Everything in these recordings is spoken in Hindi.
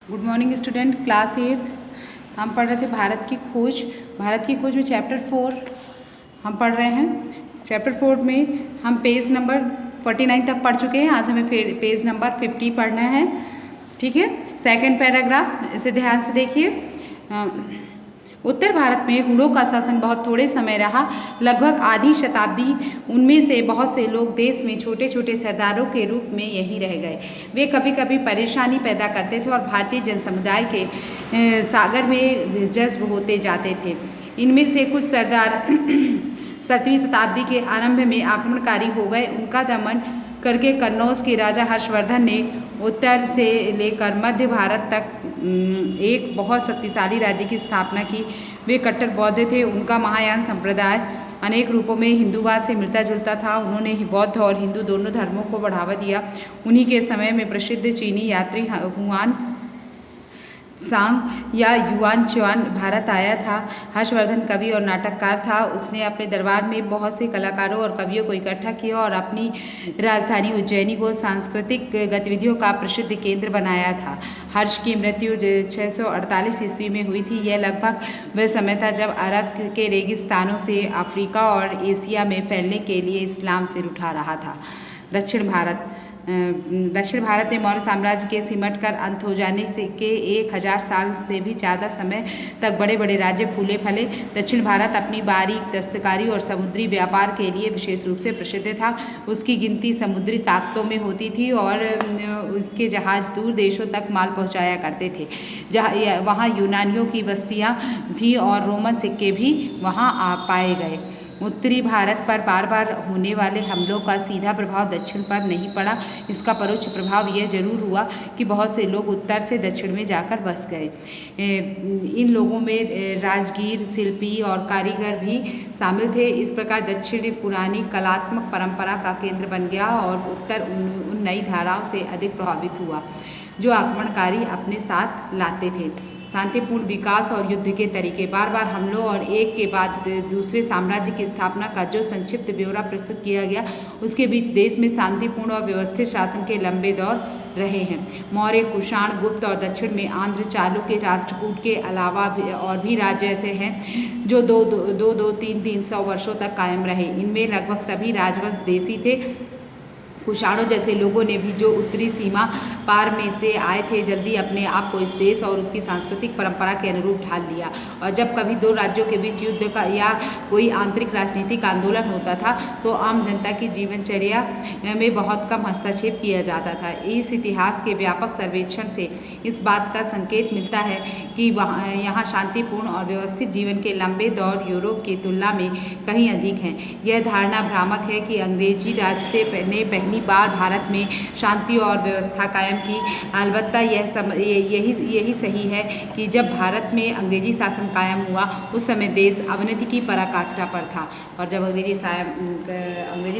गुड मॉर्निंग स्टूडेंट, क्लास 8 हम पढ़ रहे थे भारत की खोज। भारत की खोज में चैप्टर 4 हम पढ़ रहे हैं। चैप्टर 4 में हम पेज नंबर 49 तक पढ़ चुके हैं। आज हमें पेज नंबर 50 पढ़ना है। ठीक है, सेकंड पैराग्राफ, इसे ध्यान से देखिए। उत्तर भारत में हुणों का शासन बहुत थोड़े समय रहा, लगभग आधी शताब्दी। उनमें से बहुत से लोग देश में छोटे छोटे सरदारों के रूप में यहीं रह गए। वे कभी कभी परेशानी पैदा करते थे और भारतीय जनसमुदाय के सागर में जज्ब होते जाते थे। इनमें से कुछ सरदार 7वीं शताब्दी के आरंभ में आक्रमणकारी हो गए। उनका दमन करके कन्नौज के राजा हर्षवर्धन ने उत्तर से लेकर मध्य भारत तक एक बहुत शक्तिशाली राज्य की स्थापना की। वे कट्टर बौद्ध थे। उनका महायान संप्रदाय अनेक रूपों में हिंदूवाद से मिलता जुलता था। उन्होंने बौद्ध और हिंदू दोनों धर्मों को बढ़ावा दिया। उन्हीं के समय में प्रसिद्ध चीनी यात्री हुआन सांग या युआन च्वान भारत आया था। हर्षवर्धन कवि और नाटककार था। उसने अपने दरबार में बहुत से कलाकारों और कवियों को इकट्ठा किया और अपनी राजधानी उज्जैनी को सांस्कृतिक गतिविधियों का प्रसिद्ध केंद्र बनाया था। हर्ष की मृत्यु 648 ईस्वी में हुई थी। यह लगभग वह समय था जब अरब के रेगिस्तानों से अफ्रीका और एशिया में फैलने के लिए इस्लाम सिर उठा रहा था। दक्षिण भारत में मौर्य साम्राज्य के सिमट कर अंत हो जाने से के 1000 साल से भी ज़्यादा समय तक बड़े बड़े राज्य फूले फले। दक्षिण भारत अपनी बारीक दस्तकारी और समुद्री व्यापार के लिए विशेष रूप से प्रसिद्ध था। उसकी गिनती समुद्री ताकतों में होती थी और उसके जहाज दूर देशों तक माल पहुंचाया करते थे। जहाँ वहाँ यूनानियों की बस्तियाँ थीं और रोमन सिक्के भी वहाँ पाए गए। उत्तरी भारत पर बार बार होने वाले हमलों का सीधा प्रभाव दक्षिण पर नहीं पड़ा। इसका परोक्ष प्रभाव यह जरूर हुआ कि बहुत से लोग उत्तर से दक्षिण में जाकर बस गए। इन लोगों में राजगीर, शिल्पी और कारीगर भी शामिल थे। इस प्रकार दक्षिण पुरानी कलात्मक परंपरा का केंद्र बन गया और उत्तर उन नई धाराओं से अधिक प्रभावित हुआ जो आक्रमणकारी अपने साथ लाते थे। शांतिपूर्ण विकास और युद्ध के तरीके, बार बार हमलों और एक के बाद दूसरे साम्राज्य की स्थापना का जो संक्षिप्त ब्यौरा प्रस्तुत किया गया, उसके बीच देश में शांतिपूर्ण और व्यवस्थित शासन के लंबे दौर रहे हैं। मौर्य, कुषाण, गुप्त और दक्षिण में आंध्र, चालुक्य, राष्ट्रकूट के अलावा और भी राज्य ऐसे हैं जो 300 वर्षों तक कायम रहे। इनमें लगभग सभी राजवंश देसी थे। कुषाणों जैसे लोगों ने भी जो उत्तरी सीमा पार में से आए थे, जल्दी अपने आप को इस देश और उसकी सांस्कृतिक परंपरा के अनुरूप ढाल लिया। और जब कभी दो राज्यों के बीच युद्ध का या कोई आंतरिक राजनीतिक आंदोलन होता था तो आम जनता की जीवनचर्या में बहुत कम हस्तक्षेप किया जाता था। इस इतिहास के व्यापक सर्वेक्षण से इस बात का संकेत मिलता है कि यहाँ शांतिपूर्ण और व्यवस्थित जीवन के लंबे दौर यूरोप की तुलना में कहीं अधिक हैं। यह धारणा भ्रामक है कि अंग्रेजी राज से ने पहली बार भारत में शांति और व्यवस्था कायम की। अलबत्ता यही सही है कि जब भारत में अंग्रेजी शासन कायम हुआ उस समय देश अवनति की पराकाष्ठा पर था, और जब अंग्रेजी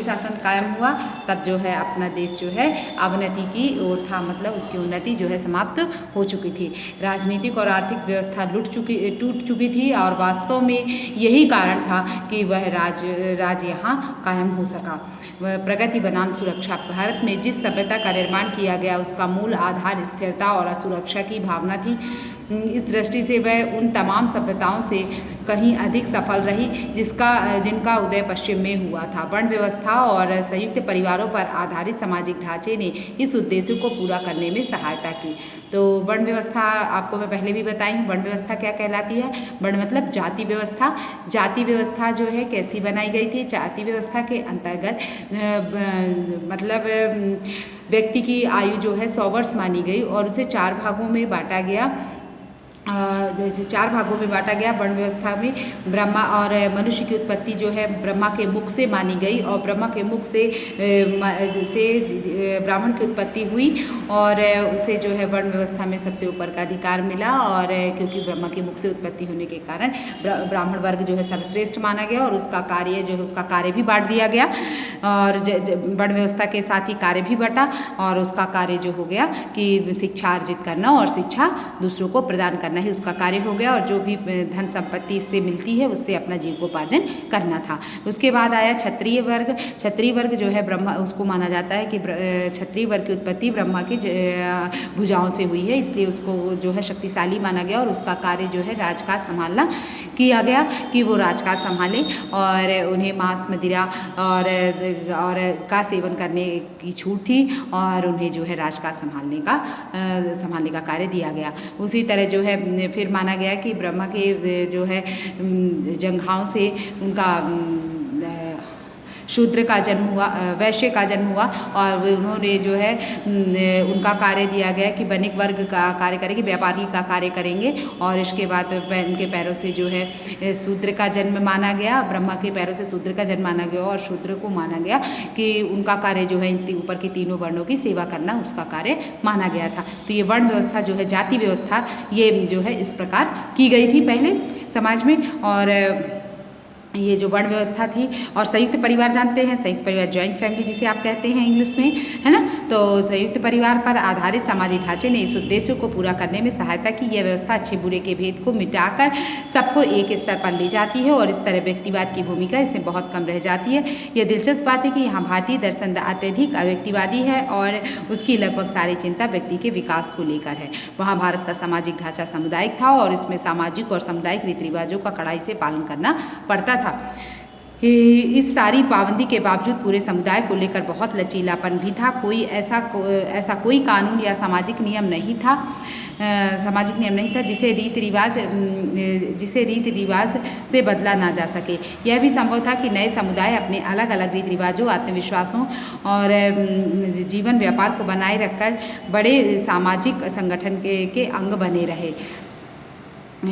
शासन कायम हुआ तब जो है अपना देश जो है अवनति की ओर था, मतलब उसकी उन्नति जो है समाप्त हो चुकी थी। राजनीतिक और आर्थिक व्यवस्था टूट चुकी थी और वास्तव में यही कारण था कि वह राज यहाँ कायम हो सका। वह प्रगति बनाम सुरक्षा, भारत में जिस सभ्यता का निर्माण किया गया उसका मूल आधार स्थिरता और असुरक्षा की भावना थी। इस दृष्टि से वह उन तमाम सभ्यताओं से कहीं अधिक सफल रही जिनका उदय पश्चिम में हुआ था। वर्ण व्यवस्था और संयुक्त परिवारों पर आधारित सामाजिक ढांचे ने इस उद्देश्य को पूरा करने में सहायता की। तो वर्ण व्यवस्था आपको मैं पहले भी बताई हूँ। वर्ण व्यवस्था क्या कहलाती है? वर्ण मतलब जाति व्यवस्था। जाति व्यवस्था जो है कैसी बनाई गई थी? जाति व्यवस्था के अंतर्गत मतलब व्यक्ति की आयु जो है 100 वर्ष मानी गई और उसे 4 भागों में बांटा गया। वर्ण व्यवस्था में ब्रह्मा और मनुष्य की उत्पत्ति जो है ब्रह्मा के मुख से मानी गई और ब्रह्मा के मुख से ब्राह्मण की उत्पत्ति हुई और उसे जो है वर्ण व्यवस्था में सबसे ऊपर का अधिकार मिला। और क्योंकि ब्रह्मा के मुख से उत्पत्ति होने के कारण ब्राह्मण वर्ग जो है सर्वश्रेष्ठ माना गया और उसका कार्य भी बांट दिया गया। और वर्ण व्यवस्था के साथ ही कार्य भी बटा और उसका कार्य जो हो गया कि शिक्षा अर्जित करना और शिक्षा दूसरों को प्रदान करना। करना ही उसका कार्य हो गया और जो भी धन संपत्ति इससे मिलती है उससे अपना जीविकोपार्जन करना था। उसके बाद आया क्षत्रिय वर्ग। क्षत्रिय वर्ग जो है ब्रह्मा, उसको माना जाता है कि क्षत्रिय वर्ग की उत्पत्ति ब्रह्मा की भुजाओं से हुई है, इसलिए उसको जो है शक्तिशाली माना गया और उसका कार्य जो है राजकाज संभालना किया गया कि वो राजकाज संभालें और उन्हें मांस मदिरा और का सेवन करने की छूट थी और उन्हें जो है राजकाज संभालने का कार्य दिया गया। उसी तरह जो है फिर माना गया कि ब्रह्मा के जो है जंघाओं से उनका शूद्र का जन्म हुआ, वैश्य का जन्म हुआ और उन्होंने जो है उनका कार्य दिया गया कि वणिक वर्ग का कार्य करेंगे, व्यापारी का कार्य करेंगे और इसके बाद उनके पैरों से जो है शूद्र का जन्म माना गया। ब्रह्मा के पैरों से शूद्र का जन्म माना गया और शूद्र को माना गया कि उनका कार्य जो है ऊपर के तीनों वर्णों की सेवा करना उसका कार्य माना गया था। तो ये वर्ण व्यवस्था जो है, जाति व्यवस्था, ये जो है इस प्रकार की गई थी पहले समाज में। और ये जो वर्ण व्यवस्था थी और संयुक्त परिवार जानते हैं, संयुक्त परिवार जॉइंट फैमिली जिसे आप कहते हैं इंग्लिश में, है ना। तो संयुक्त परिवार पर आधारित सामाजिक ढांचे ने इस उद्देश्य को पूरा करने में सहायता की। यह व्यवस्था अच्छे बुरे के भेद को मिटाकर सबको एक स्तर पर ले जाती है और इस तरह व्यक्तिवाद की भूमिका इसमें बहुत कम रह जाती है। यह दिलचस्प बात है कि यहाँ भारतीय दर्शन अत्यधिक अव्यक्तिवादी है और उसकी लगभग सारी चिंता व्यक्ति के विकास को लेकर है। वहाँ भारत का सामाजिक ढांचा सामुदायिक था और इसमें सामाजिक और सामुदायिक रीति रिवाजों का कड़ाई से पालन करना पड़ता था। इस सारी पाबंदी के बावजूद पूरे समुदाय को लेकर बहुत लचीलापन भी था। कोई ऐसा कोई कानून या सामाजिक नियम नहीं था जिसे रीति रिवाज से बदला ना जा सके। यह भी संभव था कि नए समुदाय अपने अलग अलग रीति रिवाजों, आत्मविश्वासों और जीवन व्यापार को बनाए रखकर बड़े सामाजिक संगठन के अंग बने रहे।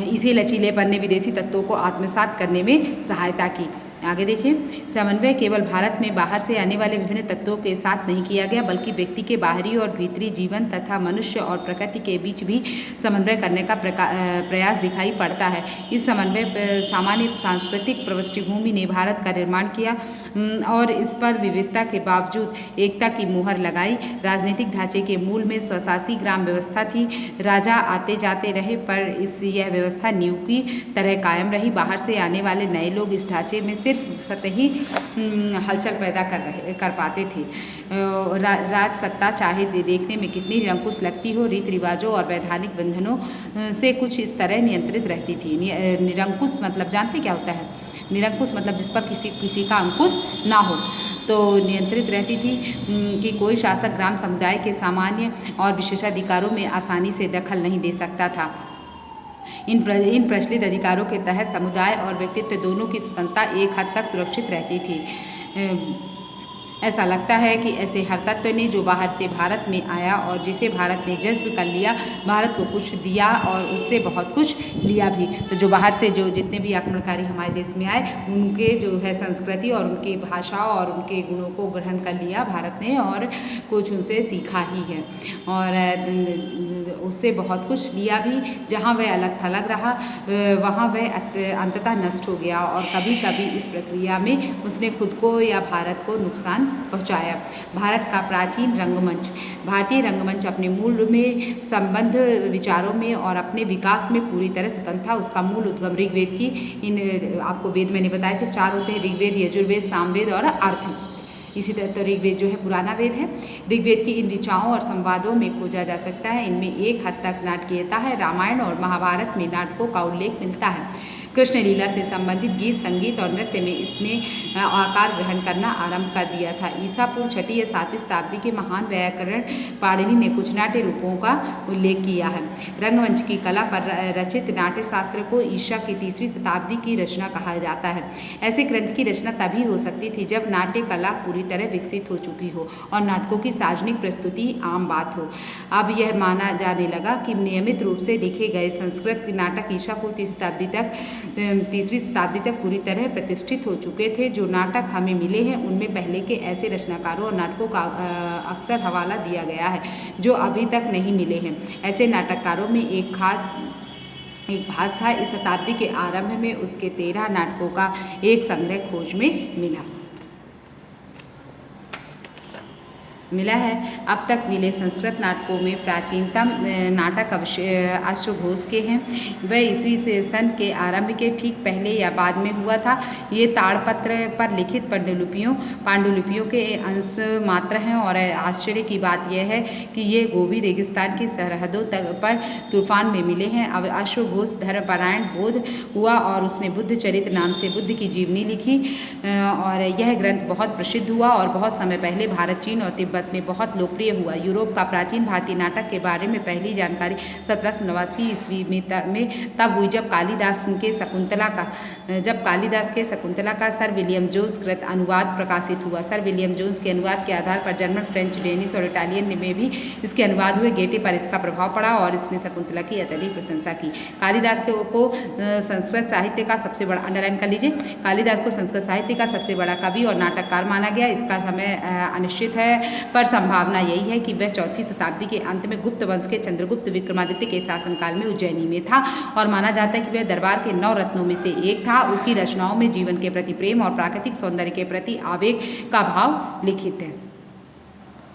इसी लचीलेपन ने विदेशी तत्वों को आत्मसात करने में सहायता की। आगे देखिए, समन्वय केवल भारत में बाहर से आने वाले विभिन्न तत्वों के साथ नहीं किया गया, बल्कि व्यक्ति के बाहरी और भीतरी जीवन तथा मनुष्य और प्रकृति के बीच भी समन्वय करने का प्रयास दिखाई पड़ता है। इस समन्वय सामान्य सांस्कृतिक पृष्ठभूमि ने भारत का निर्माण किया और इस पर विविधता के बावजूद एकता की मुहर लगाई। राजनीतिक ढांचे के मूल में स्वशासी ग्राम व्यवस्था थी। राजा आते जाते रहे पर यह व्यवस्था नींव की तरह कायम रही। बाहर से आने वाले नए लोग इस ढांचे में सिर्फ सतही हलचल पैदा कर पाते थे। राज सत्ता चाहे देखने में कितनी निरंकुश लगती हो, रीति रिवाजों और वैधानिक बंधनों से कुछ इस तरह नियंत्रित रहती थी। निरंकुश मतलब जानते क्या होता है? निरंकुश मतलब जिस पर किसी का अंकुश ना हो, तो नियंत्रित रहती थी कि कोई शासक ग्राम समुदाय के सामान्य और विशेषाधिकारों में आसानी से दखल नहीं दे सकता था। इन प्रचलित अधिकारों के तहत समुदाय और व्यक्तित्व दोनों की स्वतंत्रता एक हद तक सुरक्षित रहती थी। ऐसा लगता है कि ऐसे हर तत्व ने जो बाहर से भारत में आया और जिसे भारत ने जज्ब कर लिया, भारत को कुछ दिया और उससे बहुत कुछ लिया भी। तो जो बाहर से जो जितने भी आक्रमणकारी हमारे देश में आए, उनके जो है संस्कृति और उनकी भाषा और उनके गुणों को ग्रहण कर लिया भारत ने और कुछ उनसे सीखा ही है और उससे बहुत कुछ लिया भी। जहाँ वह अलग थलग रहा वहाँ वह अंततः नष्ट हो गया और कभी कभी इस प्रक्रिया में उसने खुद को या भारत को नुकसान पहुंचाया। भारत का प्राचीन रंगमंच। भारतीय रंगमंच अपने मूल में संबंध विचारों में और अपने विकास में पूरी तरह स्वतंत्र था। उसका मूल उद्गम ऋग्वेद की आपको वेद मैंने बताए थे 4 होते हैं, ऋग्वेद, यजुर्वेद, सामवेद और अर्थवेद। इसी तरह तो ऋग्वेद जो है पुराना वेद है। ऋग्वेद की इन ऋचाओं और संवादों में खोजा जा सकता है। इनमें एक हद तक नाटकीयता है। रामायण और महाभारत में नाटकों का उल्लेख मिलता है। कृष्ण लीला से संबंधित गीत, संगीत और नृत्य में इसने आकार ग्रहण करना आरंभ कर दिया था। ईसा पूर्व 6वीं या 7वीं शताब्दी के महान व्याकरण पाणिनि ने कुछ नाट्य रूपों का उल्लेख किया है। रंगमंच की कला पर रचित नाट्य शास्त्र को ईसा की 3वीं शताब्दी की रचना कहा जाता है। ऐसे ग्रंथ की रचना तभी हो सकती थी जब नाट्य कला पूरी तरह विकसित हो चुकी हो और नाटकों की सार्वजनिक प्रस्तुति आम बात हो। अब यह माना जाने लगा कि नियमित रूप से लिखे गए संस्कृत नाटक ईसा पूर्व 3वीं शताब्दी तक पूरी तरह प्रतिष्ठित हो चुके थे। जो नाटक हमें मिले हैं उनमें पहले के ऐसे रचनाकारों और नाटकों का अक्सर हवाला दिया गया है जो अभी तक नहीं मिले हैं। ऐसे नाटककारों में एक भास था। इस शताब्दी के आरंभ में उसके 13 नाटकों का एक संग्रह खोज में मिला। मिला है। अब तक मिले संस्कृत नाटकों में प्राचीनतम नाटक अश्वघोष के हैं। वह ईस्वी सन के आरंभ के ठीक पहले या बाद में हुआ था। ये ताड़पत्र पर लिखित पांडुलिपियों के अंश मात्र हैं और आश्चर्य की बात यह है कि ये गोबी रेगिस्तान की सरहदों पर तूफान में मिले हैं। अब अश्वघोष धर्मपरायण बोध हुआ और उसने बुद्ध चरित्र नाम से बुद्ध की जीवनी लिखी और यह ग्रंथ बहुत प्रसिद्ध हुआ और बहुत समय पहले भारत, चीन और तिब्बत में बहुत लोकप्रिय हुआ। यूरोप का प्राचीन भारतीय नाटक के बारे में पहली जानकारी 1789 ईस्वी में तब हुई जब कालिदास के शकुंतला का सर विलियम जोन्स कृत अनुवाद प्रकाशित हुआ। सर विलियम जोन्स के अनुवाद के आधार पर जर्मन, फ्रेंच, डेनिश और इटालियन में भी इसके अनुवाद हुए। गेटे पर इसका प्रभाव पड़ा और इसने शकुंतला की अत्यधिक प्रशंसा की। कालिदास को संस्कृत साहित्य का सबसे बड़ा, अंडरलाइन कर लीजिए, कालिदास को संस्कृत साहित्य का सबसे बड़ा कवि और नाटककार माना गया। इसका समय अनिश्चित है, पर संभावना यही है कि वह 4वीं शताब्दी के अंत में गुप्त वंश के चंद्रगुप्त विक्रमादित्य के शासनकाल में उज्जैनी में था और माना जाता है कि वह दरबार के 9 रत्नों में से एक था। उसकी रचनाओं में जीवन के प्रति प्रेम और प्राकृतिक सौंदर्य के प्रति आवेग का भाव लिखित है।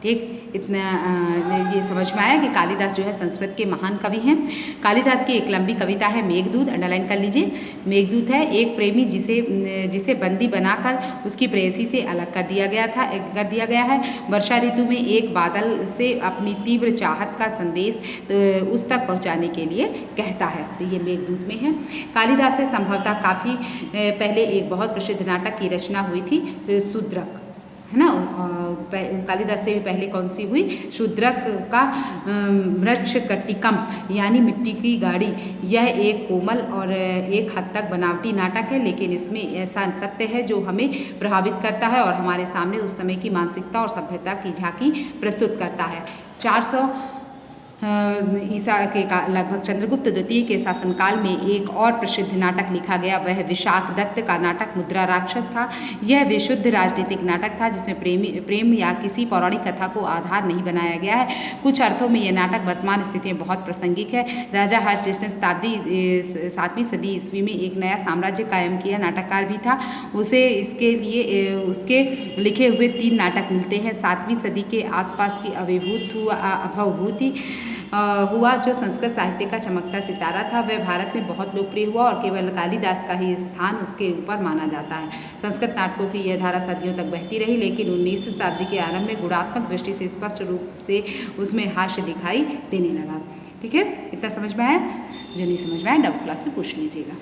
ठीक, इतना ये समझ में आया कि कालिदास जो है संस्कृत के महान कवि हैं। कालिदास की एक लंबी कविता है मेघदूत, अंडरलाइन कर लीजिए। मेघदूत है एक प्रेमी जिसे बंदी बनाकर उसकी प्रेयसी से अलग कर दिया गया है। वर्षा ऋतु में एक बादल से अपनी तीव्र चाहत का संदेश उस तक पहुंचाने के लिए कहता है। तो ये मेघदूत में है। कालिदास से संभवतः काफ़ी पहले एक बहुत प्रसिद्ध नाटक की रचना हुई थी, शूद्रक, है ना। कालिदास से भी पहले कौन सी हुई? शूद्रक का मृच्छकटिकम यानी मिट्टी की गाड़ी। यह एक कोमल और एक हद तक बनावटी नाटक है, लेकिन इसमें ऐसा सत्य है जो हमें प्रभावित करता है और हमारे सामने उस समय की मानसिकता और सभ्यता की झांकी प्रस्तुत करता है। 400 ईसा के लगभग चंद्रगुप्त द्वितीय के शासनकाल में एक और प्रसिद्ध नाटक लिखा गया। वह विशाख दत्त का नाटक मुद्रा राक्षस था। यह विशुद्ध राजनीतिक नाटक था जिसमें प्रेम या किसी पौराणिक कथा को आधार नहीं बनाया गया है। कुछ अर्थों में यह नाटक वर्तमान स्थिति में बहुत प्रासंगिक है। राजा हर्ष, जिसने 7वीं सदी ईस्वी में एक नया साम्राज्य कायम किया, नाटककार भी था। उसे इसके लिए उसके लिखे हुए 3 नाटक मिलते हैं। 7वीं सदी के आसपास की अभवभूति हुआ जो संस्कृत साहित्य का चमकता सितारा था, वह भारत में बहुत लोकप्रिय हुआ और केवल कालिदास का ही स्थान उसके ऊपर माना जाता है। संस्कृत नाटकों की यह धारा सदियों तक बहती रही, लेकिन 19वीं शताब्दी के आरंभ में गुणात्मक दृष्टि से स्पष्ट रूप से उसमें हास्य दिखाई देने लगा। ठीक है, इतना समझ में आया? जो नहीं समझ में आया डबल क्लास में पूछ लीजिएगा।